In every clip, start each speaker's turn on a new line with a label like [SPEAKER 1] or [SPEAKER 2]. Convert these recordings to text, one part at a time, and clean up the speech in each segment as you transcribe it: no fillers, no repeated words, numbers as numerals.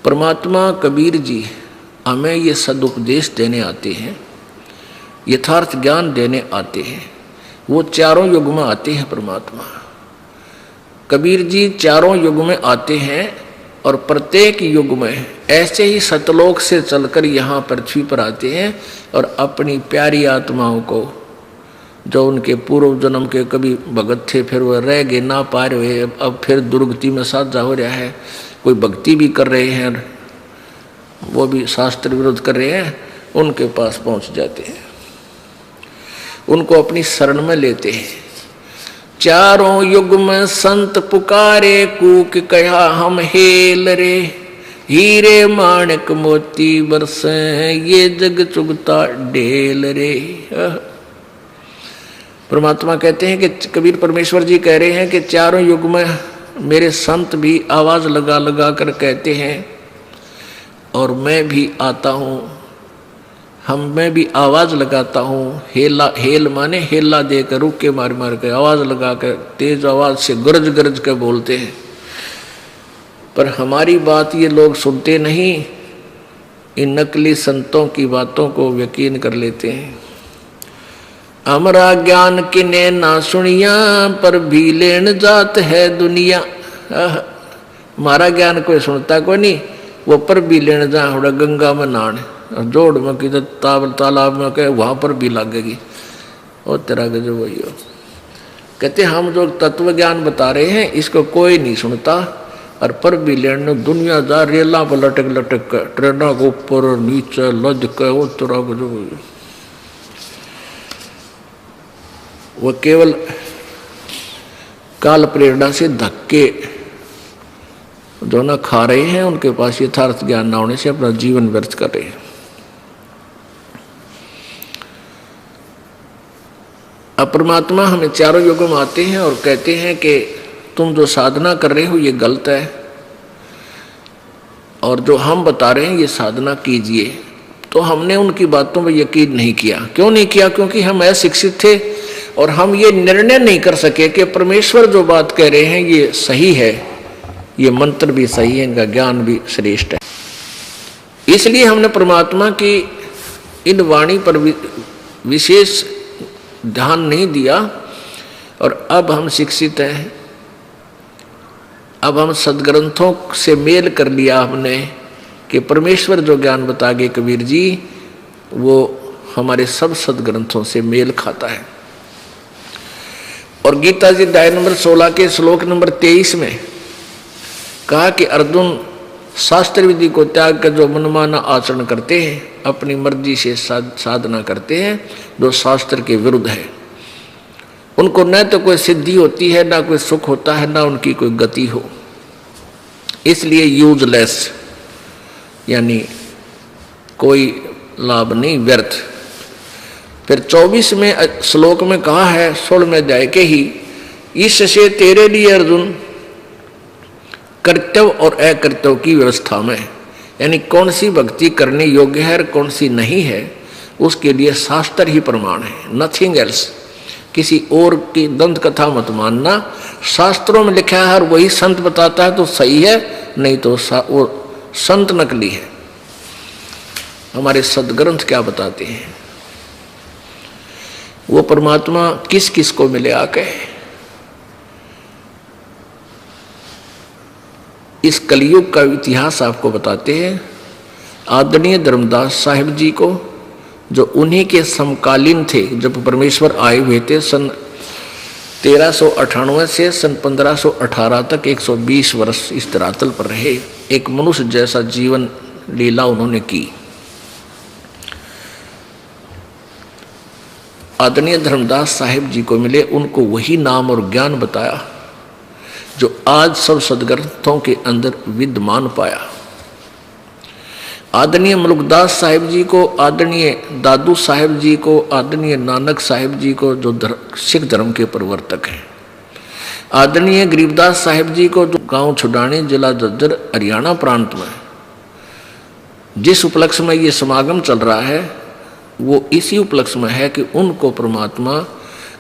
[SPEAKER 1] परमात्मा कबीर जी हमें ये सदुपदेश देने आते हैं, यथार्थ ज्ञान देने आते हैं। वो चारों युग में आते हैं। परमात्मा कबीर जी चारों युग में आते हैं और प्रत्येक युग में ऐसे ही सतलोक से चलकर यहाँ पृथ्वी पर आते हैं और अपनी प्यारी आत्माओं को, जो उनके पूर्व जन्म के कभी भगत थे, फिर वह रह गए ना पा रहे, अब फिर दुर्गति में साझा हो रहा है, कोई भक्ति भी कर रहे हैं, वो भी शास्त्र विरोध कर रहे हैं, उनके पास पहुंच जाते हैं, उनको अपनी शरण में लेते हैं। चारों युग में संत पुकारे, कूक कहा हम हेल रे, हीरे माणिक मोती बरसे, ये जग चुगता ढेल रे। परमात्मा कहते हैं कि कबीर परमेश्वर जी कह रहे हैं कि चारों युग में मेरे संत भी आवाज लगा लगा कर कहते हैं और मैं भी आता हूँ, मैं भी आवाज लगाता हूँ। हेल माने हेला देकर, रुक के मार मार के आवाज लगाकर, तेज आवाज से गरज गरज के बोलते हैं। पर हमारी बात ये लोग सुनते नहीं, इन नकली संतों की बातों को यकीन कर लेते हैं। हमारा ज्ञान किने ना सुनिया, पर भी लेन जात है दुनिया। हमारा ज्ञान कोई सुनता कोई नहीं, वो पर भी लेने जा, गंगा में नहाने, जोड़ में किधर तालाब में कहे वहाँ पर भी लगेगी, और तेरा गजब वही हो। कहते हम जो तत्व ज्ञान बता रहे हैं इसको कोई नहीं सुनता, और पर भी लेने दुनिया जा रेला पर लटक लटक कर, ट्रेनों के ऊपर नीचे लद के, वो तेरा गजब वही। वो केवल काल प्रेरणा से धक्के जो ना खा रहे हैं, उनके पास यथार्थ ज्ञान ना होने से अपना जीवन व्यर्थ कर रहे हैं। अब परमात्मा हमें चारों युगों में आते हैं और कहते हैं कि तुम जो साधना कर रहे हो ये गलत है, और जो हम बता रहे हैं ये साधना कीजिए। तो हमने उनकी बातों पर यकीन नहीं किया। क्यों नहीं किया? क्योंकि हम अशिक्षित थे और हम ये निर्णय नहीं कर सके कि परमेश्वर जो बात कह रहे हैं ये सही है, ये मंत्र भी सही है, इनका ज्ञान भी श्रेष्ठ है। इसलिए हमने परमात्मा की इन वाणी पर विशेष ध्यान नहीं दिया, और अब हम शिक्षित हैं, अब हम सदग्रंथों से मेल कर लिया हमने कि परमेश्वर जो ज्ञान बता गए कबीर जी, वो हमारे सब सदग्रंथों से मेल खाता है। और गीता जी अध्याय नंबर 16 के श्लोक नंबर 23 में कहा कि अर्जुन शास्त्र विधि को त्याग कर जो मनमाना आचरण करते हैं, अपनी मर्जी से साधना करते हैं जो शास्त्र के विरुद्ध है, उनको न तो कोई सिद्धि होती है, ना कोई सुख होता है, ना उनकी कोई गति हो। इसलिए यूजलेस, यानी कोई लाभ नहीं, व्यर्थ। फिर 24वें श्लोक में कहा है 16वें अध्याय के ही, इससे तेरे लिए अर्जुन कर्तव्य और अकर्तव्य की व्यवस्था में, यानी कौन सी भक्ति करने योग्य है और कौन सी नहीं है, उसके लिए शास्त्र ही प्रमाण है, नथिंग एल्स। किसी और की दंत कथा मत मानना, शास्त्रों में लिखा है और वही संत बताता है तो सही है, नहीं तो वो संत नकली है। हमारे सदग्रंथ क्या बताते हैं, वो परमात्मा किस किस को मिले आके। इस कलयुग का इतिहास आपको बताते हैं। आदरणीय धर्मदास साहिब जी को, जो उन्हीं के समकालीन थे जब परमेश्वर आए हुए थे, सन 1398 से सन 1518 तक 120 वर्ष इस धरातल पर रहे। एक मनुष्य जैसा जीवन लीला उन्होंने की। आदरणीय धर्मदास साहिब जी को मिले, उनको वही नाम और ज्ञान बताया जो आज सब सदग्रंथों के अंदर विद्यमान पाया। आदरणीय मलुकदास साहिब जी को, आदरणीय दादू साहिब जी को, आदरणीय नानक साहिब जी को जो सिख धर्म के प्रवर्तक हैं, आदरणीय गरीबदास साहिब जी को जो गांव छुडानी जिला झज्जर हरियाणा प्रांत में जिस उपलक्ष्य में ये समागम चल रहा है, वो इसी उपलक्ष्य में है कि उनको परमात्मा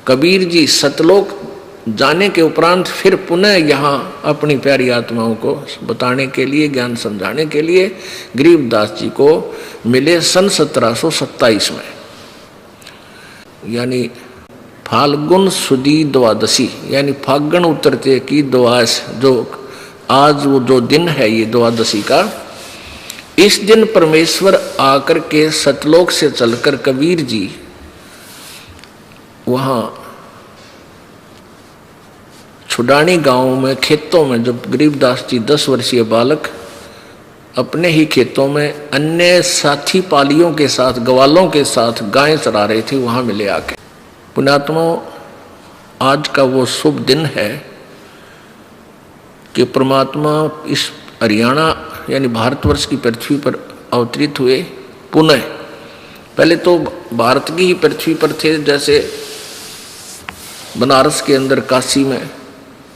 [SPEAKER 1] कबीर जी सतलोक जाने के उपरांत फिर पुनः यहाँ अपनी प्यारी आत्माओं को बताने के लिए, ज्ञान समझाने के लिए गरीबदास जी को मिले सन 1727 में, यानी फाल्गुन सुदी द्वादशी, यानी फागण उतरते की द्वादश, जो आज वो जो दिन है ये द्वादशी का, इस दिन परमेश्वर आकर के सतलोक से चलकर कबीर जी वहाँ छुडानी गांव में खेतों में, जब गरीबदास जी 10 वर्षीय बालक अपने ही खेतों में अन्य साथी पालियों के साथ, ग्वालों के साथ गायें चरा रहे थे, वहां मिले आके। पुण्यात्मा, आज का वो शुभ दिन है कि परमात्मा इस हरियाणा यानी भारतवर्ष की पृथ्वी पर अवतरित हुए पुनः। पहले तो भारत की ही पृथ्वी पर थे, जैसे बनारस के अंदर काशी में,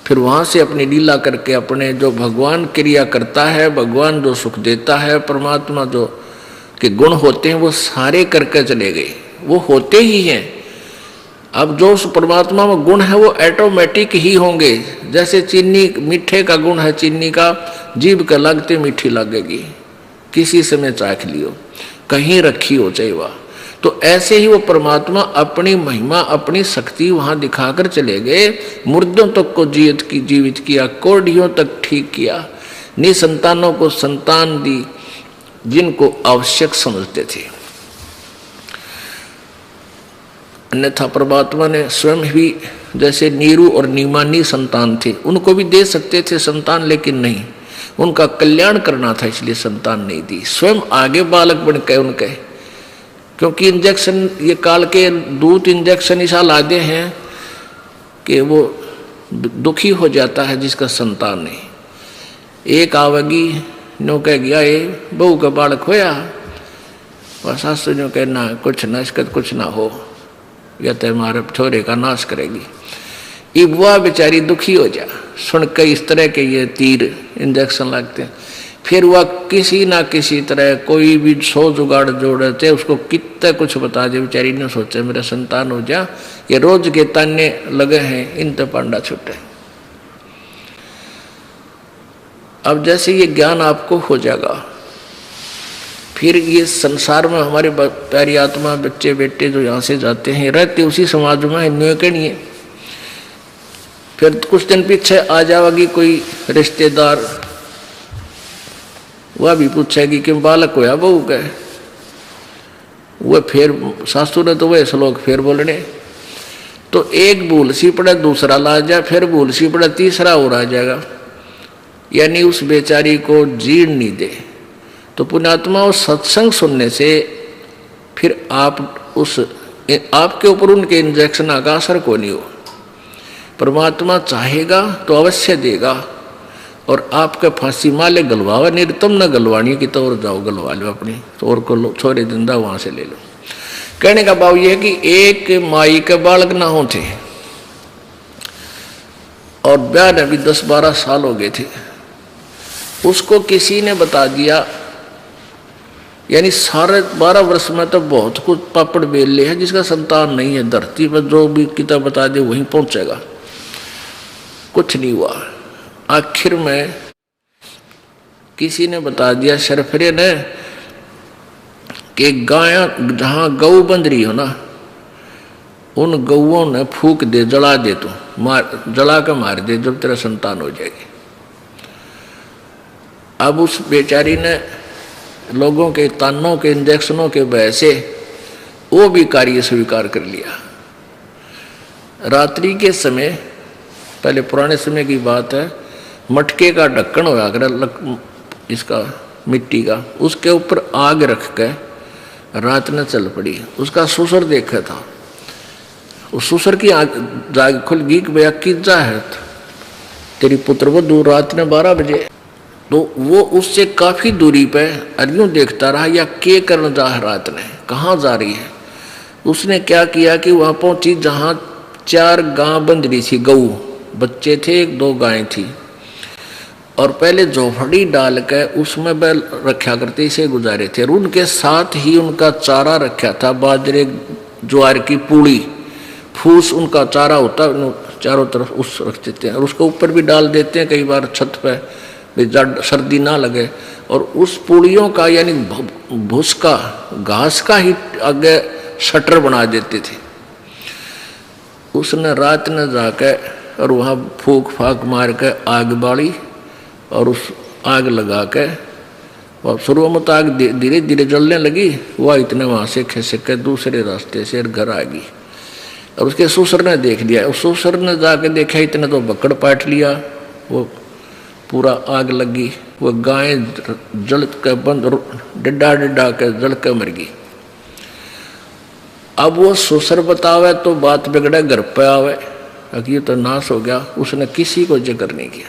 [SPEAKER 1] फिर वहाँ से अपनी लीला करके अपने जो भगवान क्रिया करता है, भगवान जो सुख देता है, परमात्मा जो के गुण होते हैं वो सारे करके चले गए, वो होते ही हैं। अब जो उस परमात्मा में गुण है वो ऑटोमेटिक ही होंगे। जैसे चीनी, मीठे का गुण है चीनी का, जीभ के लगते मीठी लगेगी, किसी समय चाख लियो, कहीं रखी हो चाहे वह। तो ऐसे ही वो परमात्मा अपनी महिमा, अपनी शक्ति वहां दिखाकर चले गए। मुर्दों तक को जीवित किया, कोढ़ियों तक ठीक किया, निसंतानों को संतान दी जिनको आवश्यक समझते थे। अन्यथा परमात्मा ने स्वयं भी, जैसे नीरू और नीमानी संतान थे, उनको भी दे सकते थे संतान, लेकिन नहीं, उनका कल्याण करना था, इसलिए संतान नहीं दी। स्वयं आगे बालक बन के उनके, क्योंकि इंजेक्शन, ये काल के दूत इंजेक्शन ऐसा लादे हैं कि वो दुखी हो जाता है जिसका संतान नहीं। एक आवेगी नो कह गया ये बहू का बालक होया, और सासू जो कहना कुछ ना, इसका कुछ ना हो, या तो हमारे छोरे का नाश करेगी। इब वह बेचारी दुखी हो जा सुन के इस तरह के ये तीर इंजेक्शन लगते हैं। फिर वह किसी ना किसी तरह कोई भी 100 जुगाड़ जोड़ते, उसको कितना कुछ बता दे, बेचारी ने सोचा मेरा संतान हो जा। ये रोज के ताने लगे हैं, इन तो पांडा छूटे। अब जैसे ये ज्ञान आपको हो जाएगा, फिर ये संसार में हमारे प्यारी आत्मा, बच्चे बेटे जो यहाँ से जाते हैं, रहते उसी समाज में है, के नहीं है। फिर कुछ दिन पीछे आ जाएगी कोई रिश्तेदार, वह भी पूछेगी कि बालक होया बहू का, वह फिर सासू ने तो वह श्लोक फिर बोलने, तो एक भूल सी पड़े दूसरा ला जाए, फिर भूल सी पड़े तीसरा और आ जाएगा, यानी उस बेचारी को जीण नहीं दे। तो पुण्यात्मा उस सत्संग सुनने से फिर आपके ऊपर उनके इंजेक्शन का असर को नहीं हो। परमात्मा चाहेगा तो अवश्य देगा, और आपके फांसी माले गलवावा, नहीं तुम न गलवानी की तो और जाओ गलवा लो अपनी, तो और को छोरे जिंदा वहां से ले लो। कहने का भाव यह है कि एक माई के बालक ना हो थे, और ब्याह ने भी 10-12 साल हो गए थे, उसको किसी ने बता दिया, यानी सारे 12 वर्ष में तो बहुत कुछ पापड़ बेल ले है, जिसका संतान नहीं है, धरती पर जो भी किताब बता दे वहीं पहुंचेगा। कुछ नहीं हुआ। आखिर में किसी ने बता दिया, शरफरे ने, कि गाय जहां गऊ बंध रही हो ना, उन गऊओं ने फूक दे, जला दे, तो जला कर मार दे, जब तेरा संतान हो जाएगी। अब उस बेचारी ने लोगों के तानों के इंजेक्शनों के भय से वो भी कार्य स्वीकार कर लिया। रात्रि के समय, पहले पुराने समय की बात है, मटके का ढक्कन होया कर इसका मिट्टी का, उसके ऊपर आग रख के रात ने चल पड़ी। उसका ससुर देखा था, उस ससुर की आग जाग खुल गई कि भैया किजा है तेरी पुत्र वधू रात ने 12 बजे। तो वो उससे काफी दूरी पे अरियों देखता रहा, या के करना जा रात ने, कहाँ जा रही है। उसने क्या किया कि वहां पहुंची जहां 4 गां बंध रही थी, गऊ बच्चे थे, 2 गायें थी, और पहले झोपड़ी डाल के उसमें बैल रखा करते, इसे गुजारे थे। और उनके साथ ही उनका चारा रखा था, बाजरे ज्वार की पूड़ी, फूस उनका चारा होता, चारों तरफ उस रख देते हैं और उसके ऊपर भी डाल देते हैं कई बार छत पे, सर्दी ना लगे। और उस पुड़ियों का यानी भूस का, घास का ही आगे शटर बना देते थे। उसने रात में जाके और वहाँ फूक फाक मार के आग बाली और उस आग लगा के, और शुरू में तो आग धीरे धीरे जलने लगी, वह इतने वहाँ से खिसक के दूसरे रास्ते से घर आ गई। और उसके ससुर ने देख लिया, उस ससुर ने जाके देखा इतने तो बकड़ पाट लिया, वो पूरा आग लगी, वो गाय जल के बंद डिड्डा डिड्डा के जल के मर गई। अब वो ससुर बतावे तो बात बिगड़े, घर पे आवे अगी तो नाश हो गया, उसने किसी को जिक्र नहीं किया।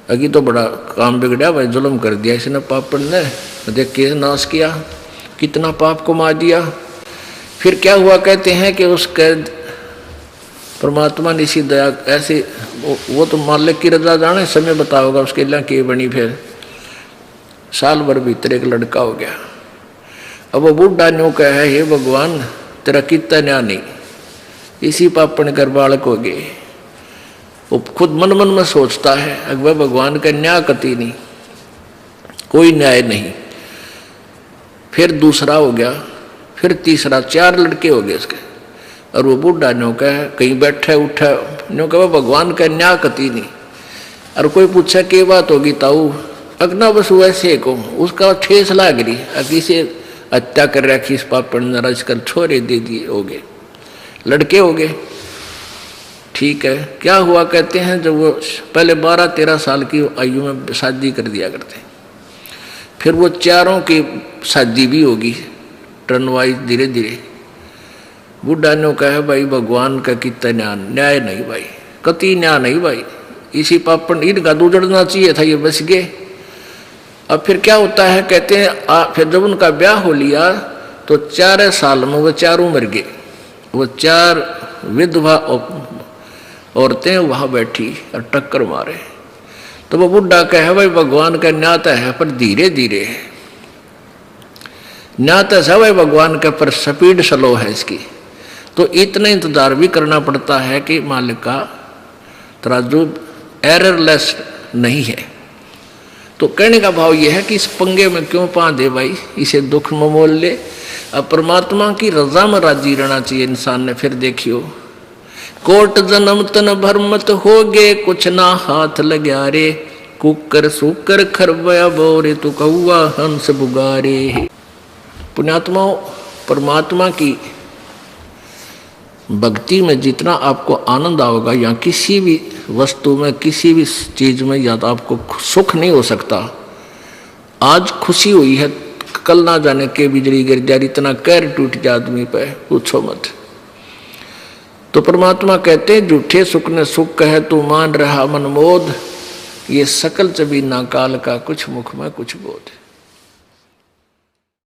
[SPEAKER 1] अगी तो बड़ा काम बिगड़ा भाई, जुल्म कर दिया इसने पापड़ ने, देख के नाश किया, कितना पाप कमा दिया। फिर क्या हुआ, कहते हैं कि उसके परमात्मा ने इसी दया ऐसे, वो तो मालिक की रजा जाने, समय बताओगा उसके लिए के बनी। फिर साल भर भीतर एक लड़का हो गया। अब वो बूढ़ा न्यू कहा है, हे भगवान तेरा कितना न्याय नहीं, इसी पापण कर बालक हो गए। वो खुद मन मन में सोचता है, अगर भगवान का न्याय कति नहीं, कोई न्याय नहीं। फिर दूसरा हो गया, फिर तीसरा, 4 लड़के हो गए उसके। और वो बूढ़ा न्यू कहा, कहीं बैठे उठा न्यू कहा भगवान का न्याय कति नहीं। और कोई पूछा के बात होगी ताऊ, अगना बस वैसे को उसका ठेस लाग रही, किसी हत्या कर रखी इस पापड़ ने, आजकल छोरे दे दिए, हो गए लड़के हो गए। ठीक है, क्या हुआ, कहते हैं जब वो पहले 12-13 साल की आयु में शादी कर दिया करते, फिर वो चारों की शादी भी होगी टर्न वाइज धीरे धीरे। बूढ़ा ने कहा भाई भगवान का कितना न्याय नहीं भाई, कति न्याय नहीं भाई, इसी पापड़ इनका दूजड़ना चाहिए था, ये बच गए। अब फिर क्या होता है, कहते हैं फिर जब उनका ब्याह हो लिया तो 4 साल में वो चारों मर गए। वो 4 विधवा औरतें वहां बैठी और टक्कर मारे। तो वो बुढ़ा कहे भाई भगवान का न्याय है पर धीरे धीरे, न्याय है भाई भगवान का पर स्पीड स्लो है इसकी, तो इतना इंतजार भी करना पड़ता है कि मालिक का तराजू एररलेस नहीं है। तो कहने का भाव यह है कि इस पंगे में क्यों पा दे भाई, इसे दुख में मोल ले। अब परमात्मा की रजा में राजी रहना चाहिए इंसान ने। फिर देखियो, कोट जन्म तन भरमत हो गे, कुछ ना हाथ लग्या रे, कुकर सुकर खरबया बोरे, तू कौआ हंस बुगारे। पुण्यात्माओं, परमात्मा की भक्ति में जितना आपको आनंद आओगा, या किसी भी वस्तु में, किसी भी चीज में, या तो आपको सुख नहीं हो सकता। आज खुशी हुई है, कल ना जाने के बिजली गिर जाए, इतना कहर टूट जाए आदमी पे, पूछो मत। तो परमात्मा कहते हैं, झूठे सुख ने सुख कहे तू मान रहा मनमोद, ये सकल चबीना काल का, कुछ मुख में कुछ बोध।